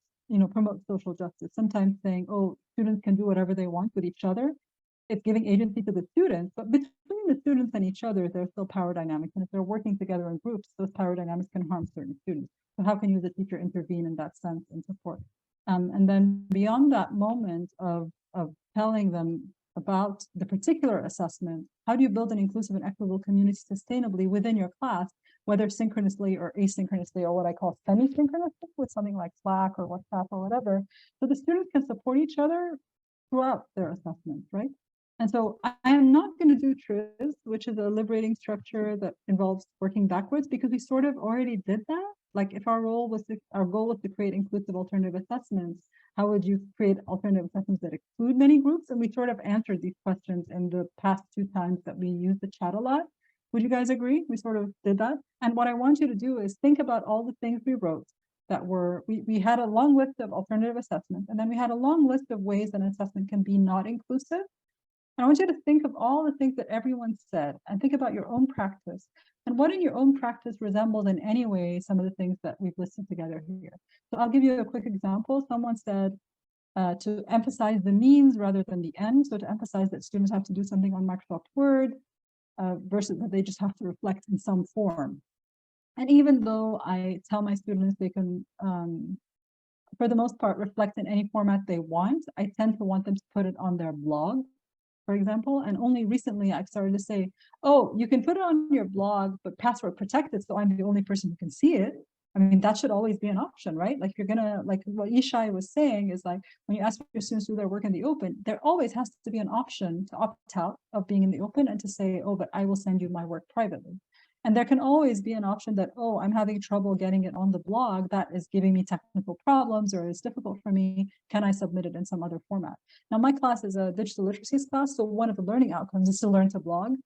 promote social justice? Sometimes saying, oh, students can do whatever they want with each other. It's giving agency to the students, but between the students and each other, there's still power dynamics. And if they're working together in groups, those power dynamics can harm certain students. So how can you as a teacher intervene in that sense and support? And then beyond that moment of telling them about the particular assessment, how do you build an inclusive and equitable community sustainably within your class, whether synchronously or asynchronously, or what I call semi-synchronously with something like Slack or WhatsApp or whatever, so the students can support each other throughout their assessments, right? And so I am not going to do TRIZ, which is a liberating structure that involves working backwards, because we sort of already did that. Like if our goal was to create inclusive alternative assessments, how would you create alternative assessments that exclude many groups? And we sort of answered these questions in the past 2 times that we used the chat a lot. Would you guys agree? We sort of did that. And what I want you to do is think about all the things we wrote that were, we had a long list of alternative assessments, and then we had a long list of ways that an assessment can be not inclusive. And I want you to think of all the things that everyone said and think about your own practice and what in your own practice resembles in any way some of the things that we've listed together here. So I'll give you a quick example. Someone said to emphasize the means rather than the end. So to emphasize that students have to do something on Microsoft Word versus that they just have to reflect in some form. And even though I tell my students they can, for the most part, reflect in any format they want, I tend to want them to put it on their blog, for example. And only recently I've started to say, oh, you can put it on your blog, but password protected, so I'm the only person who can see it. I mean, that should always be an option, right? Like, you're gonna, like what Yishai was saying is, like, when you ask your students to do their work in the open, there always has to be an option to opt out of being in the open and to say, oh, but I will send you my work privately. And there can always be an option that, oh, I'm having trouble getting it on the blog. That is giving me technical problems, or it's difficult for me. Can I submit it in some other format? Now, my class is a digital literacy class, so one of the learning outcomes is to learn to blog.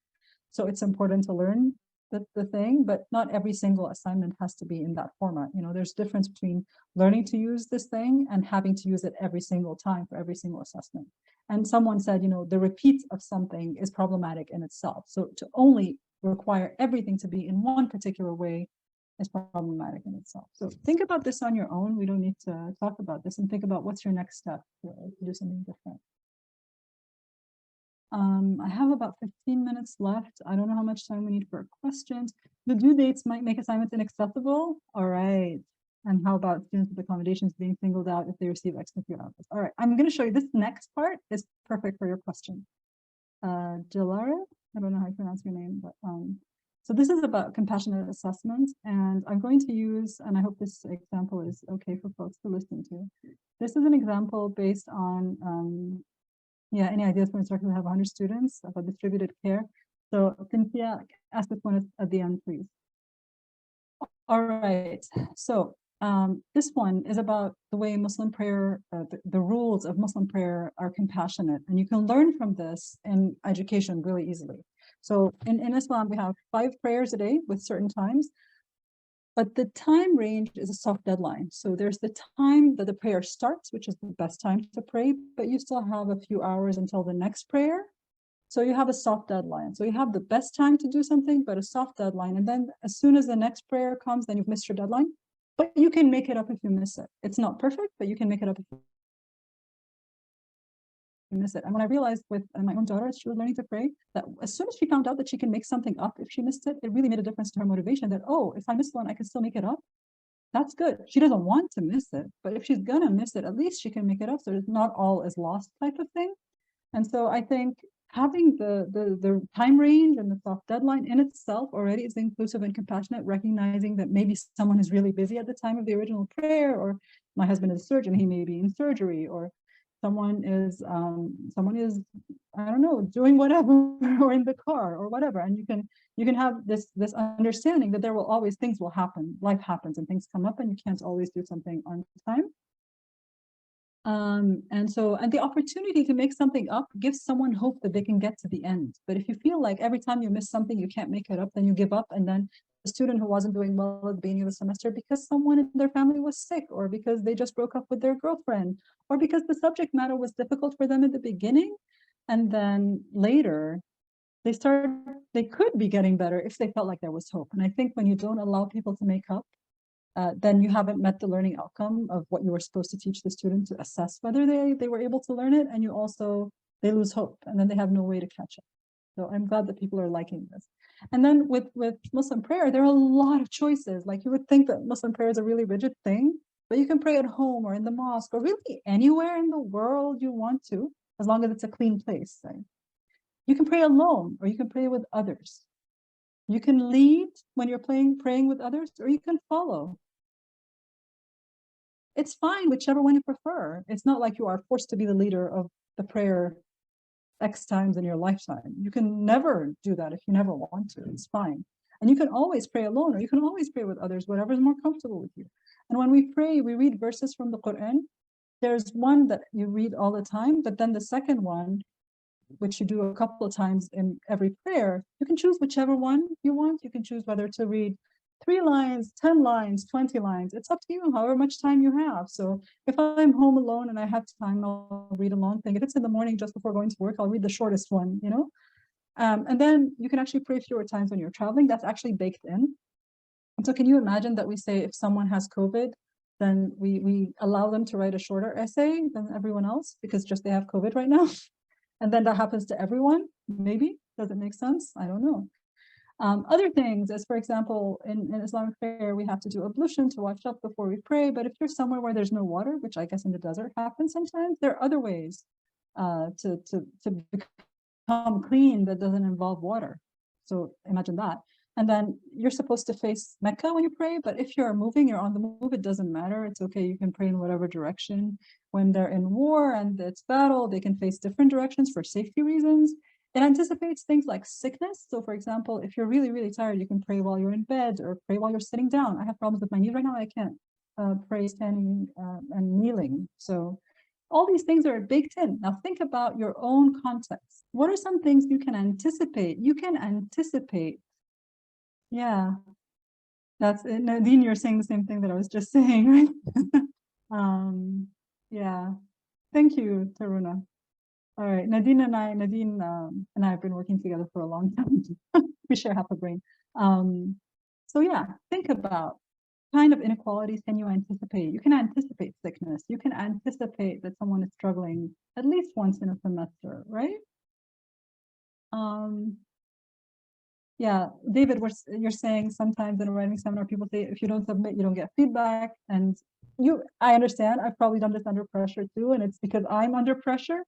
So it's important to learn the thing, but not every single assignment has to be in that format. You know, there's a difference between learning to use this thing and having to use it every single time for every single assessment. And someone said, you know, the repeat of something is problematic in itself. So to only require everything to be in one particular way is problematic in itself. So think about this on your own. We don't need to talk about this, and think about what's your next step to do something different. I have about 15 minutes left. I don't know how much time we need for questions. The due dates might make assignments inaccessible. All right. And how about students with accommodations being singled out if they receive extra few hours? All right, I'm going to show you this next part is perfect for your question. Dilara, I don't know how you pronounce your name, but so this is about compassionate assessment, and I'm going to use, and I hope this example is okay for folks to listen to. This is an example based on yeah, any ideas for instructors who have 100 students about distributed care? So Cynthia, ask this one at the end, please. All right, so this one is about the way Muslim prayer, the rules of Muslim prayer are compassionate, and you can learn from this in education really easily. So in Islam, we have 5 prayers a day with certain times, but the time range is a soft deadline. So there's the time that the prayer starts, which is the best time to pray, but you still have a few hours until the next prayer. So you have a soft deadline. So you have the best time to do something, but a soft deadline. And then as soon as the next prayer comes, then you've missed your deadline. But you can make it up if you miss it. It's not perfect, but you can make it up if you miss it. And when I realized with my own daughter, she was learning to pray, that as soon as she found out that she can make something up if she missed it, it really made a difference to her motivation that, oh, if I miss one, I can still make it up. That's good. She doesn't want to miss it, but if she's gonna miss it, at least she can make it up. So it's not all is lost type of thing. And so I think having the time range and the soft deadline in itself already is inclusive and compassionate, recognizing that maybe someone is really busy at the time of the original prayer, or my husband is a surgeon, he may be in surgery, or someone is I don't know, doing whatever, or in the car or whatever. And you can have this understanding that there will always, things will happen, life happens and things come up, and you can't always do something on time. And the opportunity to make something up gives someone hope that they can get to the end. But if you feel like every time you miss something, you can't make it up, then you give up. And then the student who wasn't doing well at the beginning of the semester because someone in their family was sick, or because they just broke up with their girlfriend, or because the subject matter was difficult for them at the beginning, and then later they could be getting better if they felt like there was hope. And I think when you don't allow people to make up, then you haven't met the learning outcome of what you were supposed to teach the student to assess whether they were able to learn it, and they lose hope, and then they have no way to catch up. So I'm glad that people are liking this. And then with Muslim prayer, there are a lot of choices. Like, you would think that Muslim prayer is a really rigid thing, but you can pray at home or in the mosque or really anywhere in the world you want to, as long as it's a clean place. Right? You can pray alone, or you can pray with others. You can lead when you're praying with others, or you can follow. It's fine, whichever one you prefer. It's not like you are forced to be the leader of the prayer X times in your lifetime. You can never do that if you never want to. It's fine. And you can always pray alone, or you can always pray with others, whatever is more comfortable with you. And when we pray, we read verses from the Quran. There's one that you read all the time, but then the second one, which you do a couple of times in every prayer, you can choose whichever one you want. You can choose whether to read 3 lines, 10 lines, 20 lines. It's up to you, however much time you have. So if I'm home alone and I have time, I'll read a long thing. If it's in the morning just before going to work, I'll read the shortest one, you know? And then you can actually pray fewer times when you're traveling. That's actually baked in. And so can you imagine that we say if someone has COVID, then we allow them to write a shorter essay than everyone else because just they have COVID right now? And then that happens to everyone, maybe? Does it make sense? I don't know. Other things, as for example, in Islamic prayer, we have to do ablution to wash up before we pray. But if you're somewhere where there's no water, which I guess in the desert happens sometimes, there are other ways to become clean that doesn't involve water. So imagine that. And then you're supposed to face Mecca when you pray, but if you're moving, you're on the move, it doesn't matter. It's okay, you can pray in whatever direction. When they're in war and it's battle, they can face different directions for safety reasons. It anticipates things like sickness. So for example, if you're really, really tired, you can pray while you're in bed or pray while you're sitting down. I have problems with my knees right now. I can't pray standing and kneeling. So all these things are baked in. Now think about your own context. What are some things you can anticipate? You can anticipate. Yeah, that's it. Nadine, you're saying the same thing that I was just saying, right? Yeah, thank you, Taruna. All right, Nadine and I have been working together for a long time. We share half a brain. So yeah, think about kind of inequalities can you anticipate? You can anticipate sickness. You can anticipate that someone is struggling at least once in a semester, right? Yeah, David, you're saying sometimes in a writing seminar, people say if you don't submit, you don't get feedback. And I understand. I've probably done this under pressure too, and it's because I'm under pressure.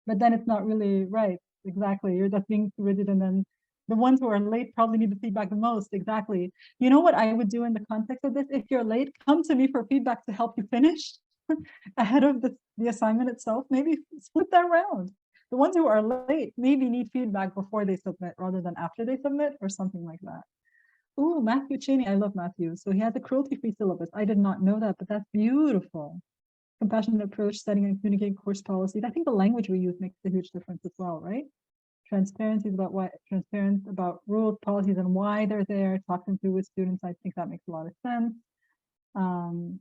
But then it's not really right. Exactly. You're just being rigid, and then the ones who are late probably need the feedback the most. Exactly. You know what I would do in the context of this? If you're late, come to me for feedback to help you finish ahead of the assignment itself. Maybe split that around. The ones who are late maybe need feedback before they submit rather than after they submit or something like that. Oh, Matthew Cheney. I love Matthew. So he has a cruelty-free syllabus. I did not know that, but that's beautiful. Compassionate approach, setting and communicating course policies. I think the language we use makes a huge difference as well, right? Transparency is about transparent about rules, policies, and why they're there. Talk them through with students. I think that makes a lot of sense.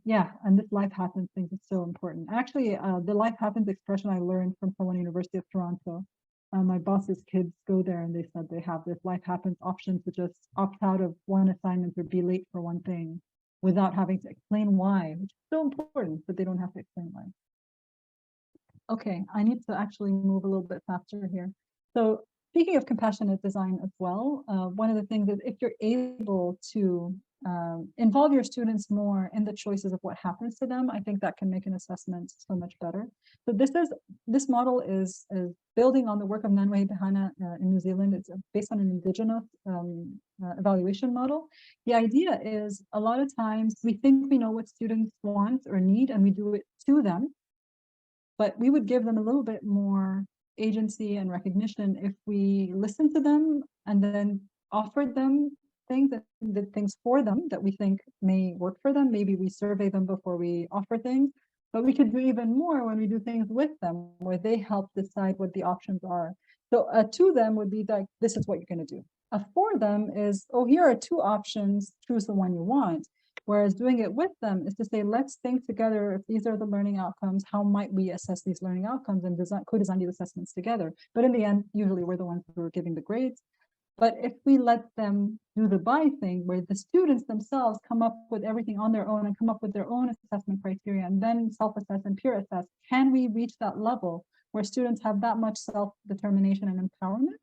Yeah, and this life happens thing is so important. Actually, the life happens expression I learned from someone at University of Toronto. My boss's kids go there and they said they have this life happens option to just opt out of one assignment or be late for one thing without having to explain why, which is so important, but they don't have to explain why. Okay, I need to actually move a little bit faster here. So speaking of compassionate design as well, one of the things is if you're able to involve your students more in the choices of what happens to them, I think that can make an assessment so much better. So this model is building on the work of Nanwe Behana in New Zealand. It's based on an indigenous evaluation model. The idea is a lot of times we think we know what students want or need and we do it to them, but we would give them a little bit more agency and recognition if we listen to them and then offered them things and did things for them that we think may work for them. Maybe we survey them before we offer things, but we could do even more when we do things with them where they help decide what the options are. So to them would be like, this is what you're going to do. For them is, oh, here are two options, choose the one you want. Whereas doing it with them is to say, let's think together, if these are the learning outcomes, how might we assess these learning outcomes and co-design these assessments together? But in the end, usually we're the ones who are giving the grades. But if we let them do the buy thing, where the students themselves come up with everything on their own and come up with their own assessment criteria and then self-assess and peer assess, can we reach that level where students have that much self-determination and empowerment?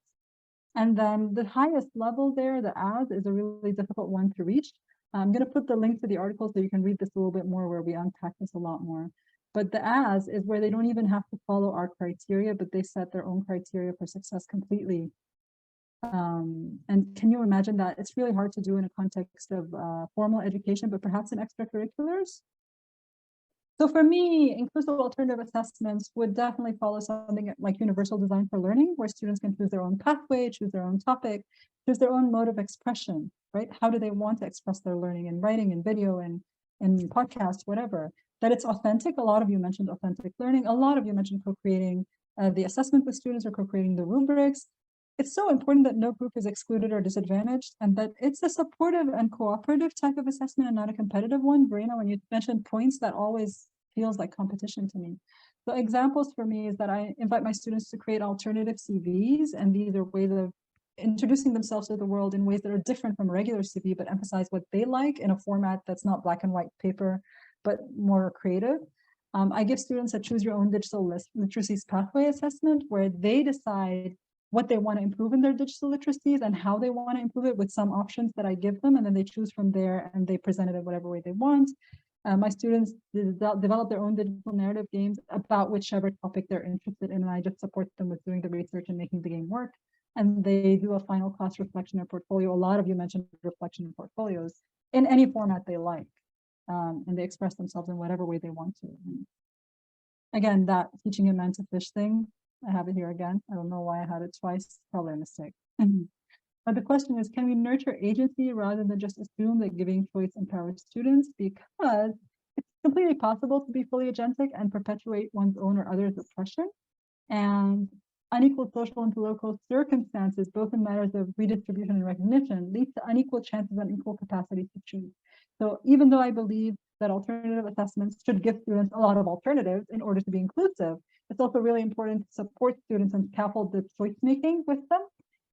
And then the highest level there, the as, is a really difficult one to reach. I'm going to put the link to the article so you can read this a little bit more where we unpack this a lot more. But the as is where they don't even have to follow our criteria, but they set their own criteria for success completely. And can you imagine that? It's really hard to do in a context of formal education, but perhaps in extracurriculars. So for me, inclusive alternative assessments would definitely follow something like universal design for learning, where students can choose their own pathway, choose their own topic, choose their own mode of expression, right? How do they want to express their learning in writing and video and podcast, whatever. That it's authentic. A lot of you mentioned authentic learning. A lot of you mentioned co-creating the assessment with students or co-creating the rubrics. It's so important that no group is excluded or disadvantaged, and that it's a supportive and cooperative type of assessment and not a competitive one. Verena, when you mentioned points, that always feels like competition to me. So examples for me is that I invite my students to create alternative CVs, and these are ways of introducing themselves to the world in ways that are different from a regular CV, but emphasize what they like in a format that's not black and white paper, but more creative. I give students a choose your own digital literacy pathway assessment where they decide what they want to improve in their digital literacies and how they want to improve it with some options that I give them, and then they choose from there and they present it in whatever way they want. My students develop their own digital narrative games about whichever topic they're interested in, and I just support them with doing the research and making the game work. And they do a final class reflection or portfolio. A lot of you mentioned reflection and portfolios in any format they like, and they express themselves in whatever way they want to. And again, that teaching a man to fish thing, I have it here again. I don't know why I had it twice, probably a mistake. But the question is, can we nurture agency rather than just assume that giving choice empowers students? Because it's completely possible to be fully agentic and perpetuate one's own or others' oppression. And unequal social and political circumstances, both in matters of redistribution and recognition, lead to unequal chances and equal capacity to choose. So even though I believe that alternative assessments should give students a lot of alternatives in order to be inclusive, it's also really important to support students and scaffold the choice making with them,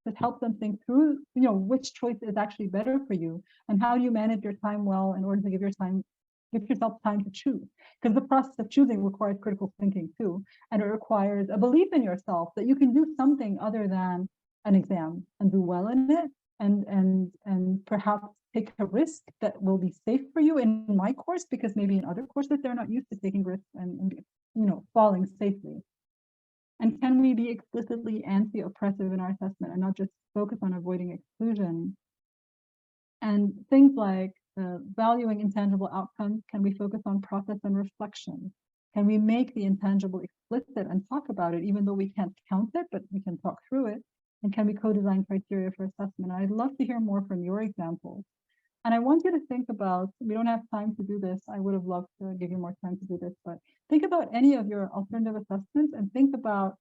to help them think through, which choice is actually better for you, and how do you manage your time well in order to give yourself time to choose. Because the process of choosing requires critical thinking too, and it requires a belief in yourself that you can do something other than an exam and do well in it, and perhaps take a risk that will be safe for you in my course, because maybe in other courses they're not used to taking risks and falling safely. And can we be explicitly anti-oppressive in our assessment and not just focus on avoiding exclusion? And things like valuing intangible outcomes, can we focus on process and reflection? Can we make the intangible explicit and talk about it, even though we can't count it, but we can talk through it? And can we co-design criteria for assessment? I'd love to hear more from your examples. And I want you to think about, we don't have time to do this. I would have loved to give you more time to do this, but think about any of your alternative assessments and think about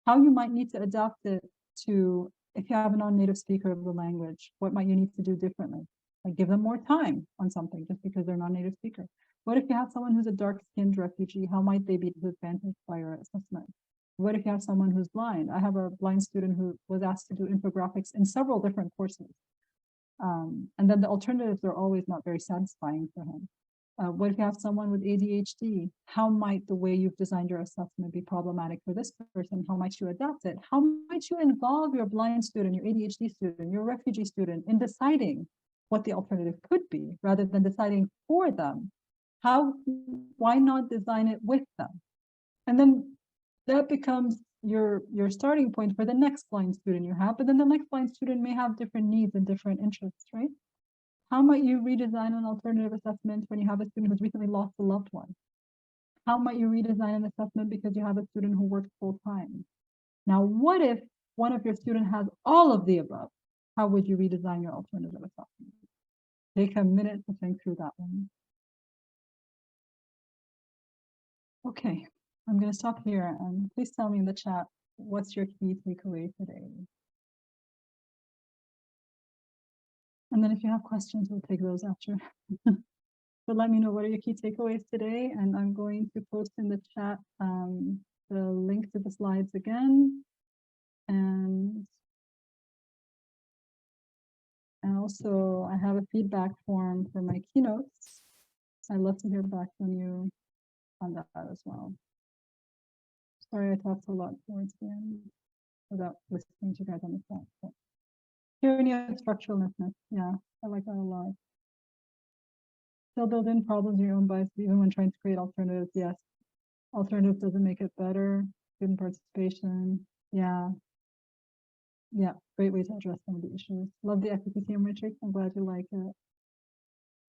how you might need to adapt it to, if you have a non-native speaker of the language, what might you need to do differently? Like give them more time on something just because they're non-native speaker. What if you have someone who's a dark-skinned refugee? How might they be disadvantaged by your assessment? What if you have someone who's blind? I have a blind student who was asked to do infographics in several different courses. And then the alternatives are always not very satisfying for him. What if you have someone with ADHD? How might the way you've designed your assessment be problematic for this person? How might you adapt it? How might you involve your blind student, your ADHD student, your refugee student in deciding what the alternative could be, rather than deciding for them? Why not design it with them? And then that becomes your starting point for the next blind student you have, but then the next blind student may have different needs and different interests, right? How might you redesign an alternative assessment when you have a student who's recently lost a loved one? How might you redesign an assessment because you have a student who works full-time? Now, what if one of your students has all of the above? How would you redesign your alternative assessment? Take a minute to think through that one. Okay, I'm going to stop here, and please tell me in the chat, what's your key takeaway today? And then if you have questions, we'll take those after. But let me know, what are your key takeaways today? And I'm going to post in the chat the link to the slides again. And also I have a feedback form for my keynotes. I'd love to hear back from you on that as well. Sorry, I talked a lot towards the end without listening to you guys on the phone. But tyranny of structuralness, yeah, I like that a lot. Still build in problems in your own bias, even when trying to create alternatives. Yes, alternatives doesn't make it better. Student participation, yeah, great way to address some of the issues. Love the equity team matrix. I'm glad you like it.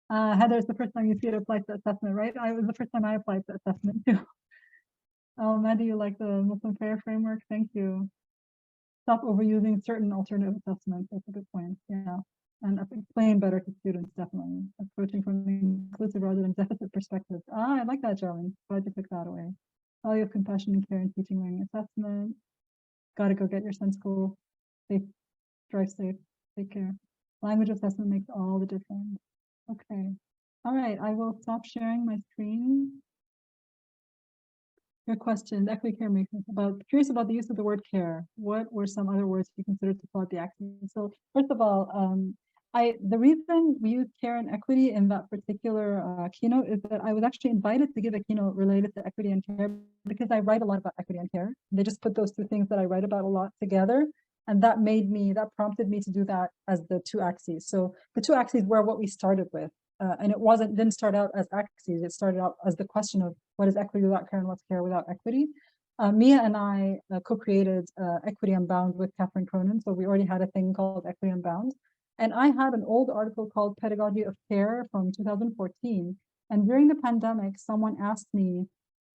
Heather, it's the first time you see it applied to assessment, right? It was the first time I applied to assessment too. Oh, Maddie, you like the Muslim prayer framework? Thank you. Stop overusing certain alternative assessments. That's a good point. Yeah. And explain better to students, definitely. Approaching from an inclusive rather than deficit perspective. I like that, Jolene. Glad you took that away. Value of compassion and care in teaching, learning, assessment. Gotta go get your son school. Safe, drive safe, take care. Language assessment makes all the difference. Okay. All right, I will stop sharing my screen. Your question, equity care makers, curious about the use of the word care. What were some other words you considered to plot the accent? So first of all, the reason we use care and equity in that particular keynote is that I was actually invited to give a keynote related to equity and care because I write a lot about equity and care. They just put those two things that I write about a lot together And that prompted me to do that as the two axes. So the two axes were what we started with. And it didn't start out as axes. It started out as the question of what is equity without care and what's care without equity. Mia and I co-created Equity Unbound with Catherine Cronin. So we already had a thing called Equity Unbound. And I had an old article called Pedagogy of Care from 2014. And during the pandemic, someone asked me,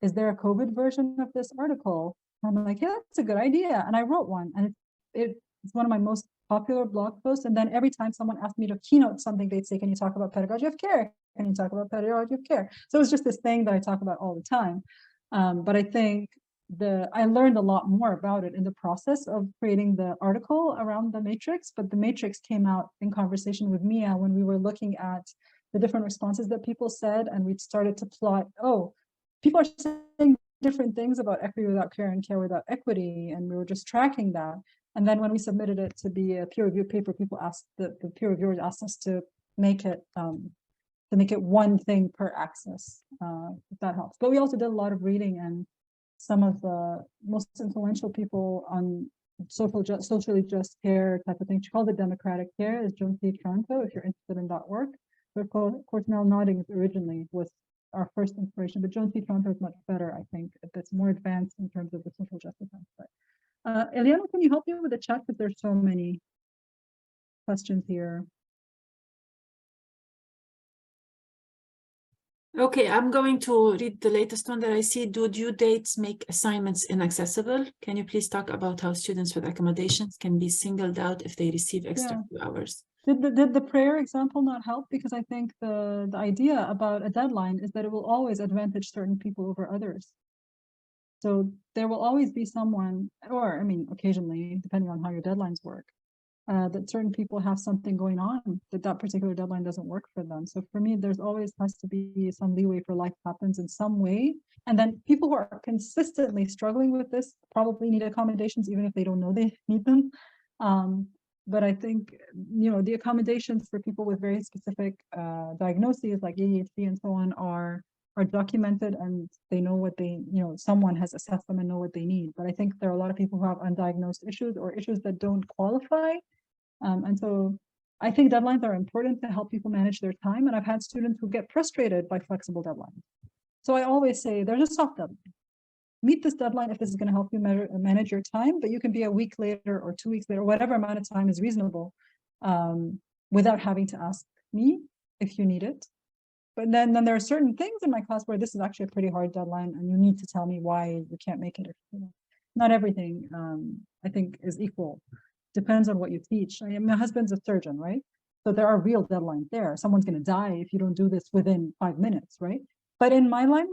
is there a COVID version of this article? And I'm like, yeah, that's a good idea. And I wrote one. And it's one of my most popular blog posts. And then every time someone asked me to keynote something, they'd say, can you talk about pedagogy of care? Can you talk about pedagogy of care? So it was just this thing that I talk about all the time. But I think I learned a lot more about it in the process of creating the article around the matrix, but the matrix came out in conversation with Mia when we were looking at the different responses that people said, and we started to plot, oh, people are saying different things about equity without care and care without equity, and we were just tracking that. And then when we submitted it to be a peer-reviewed paper, people asked, the peer reviewers asked us to make it one thing per axis, if that helps. But we also did a lot of reading, and some of the most influential people on socially just care type of thing. She called it democratic care is Joan C. Toronto, if you're interested in that work. But of course, Mel Noddings originally was our first inspiration, but Joan C. Toronto is much better, I think. It's more advanced in terms of the social justice aspect. Eliana, can you help me with the chat? Because there's so many questions here. Okay, I'm going to read the latest one that I see. Do due dates make assignments inaccessible? Can you please talk about how students with accommodations can be singled out if they receive extra few hours? Did the prayer example not help? Because I think the idea about a deadline is that it will always advantage certain people over others. So there will always be someone, or I mean, occasionally, depending on how your deadlines work, that certain people have something going on that particular deadline doesn't work for them. So for me, there's always has to be some leeway for life happens in some way. And then people who are consistently struggling with this probably need accommodations, even if they don't know they need them. But I think, the accommodations for people with very specific diagnoses like ADHD and so on are documented, and they know what they, someone has assessed them and know what they need. But I think there are a lot of people who have undiagnosed issues or issues that don't qualify. And so I think deadlines are important to help people manage their time. And I've had students who get frustrated by flexible deadlines. So I always say there's a soft deadline. Meet this deadline if this is going to help you manage your time, but you can be a week later or 2 weeks later, whatever amount of time is reasonable, without having to ask me if you need it. But then there are certain things in my class where this is actually a pretty hard deadline and you need to tell me why you can't make it. Not everything, I think, is equal. Depends on what you teach. My husband's a surgeon, right? So there are real deadlines there. Someone's going to die if you don't do this within 5 minutes, right? But in my line,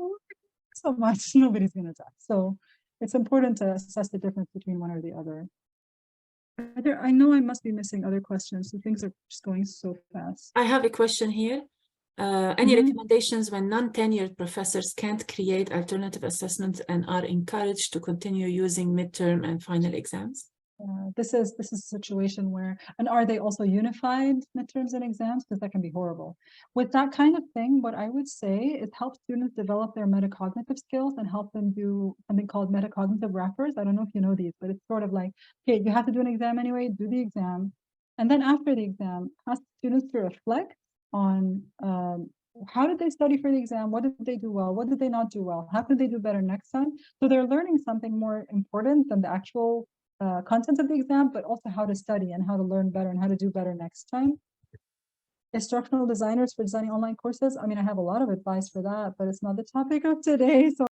so much, nobody's going to die. So it's important to assess the difference between one or the other. I know I must be missing other questions. So things are just going so fast. I have a question here. Any recommendations when non-tenured professors can't create alternative assessments and are encouraged to continue using midterm and final exams? This is a situation where, and are they also unified midterms and exams? Because that can be horrible. With that kind of thing, what I would say is help students develop their metacognitive skills and help them do something called metacognitive wrappers. I don't know if you know these, but it's sort of like, okay, you have to do an exam anyway, do the exam. And then after the exam, ask students to reflect on how did they study for the exam? What did they do well? What did they not do well? How could they do better next time? So they're learning something more important than the actual content of the exam, but also how to study and how to learn better and how to do better next time. Instructional designers for designing online courses. I mean, I have a lot of advice for that, but it's not the topic of today. So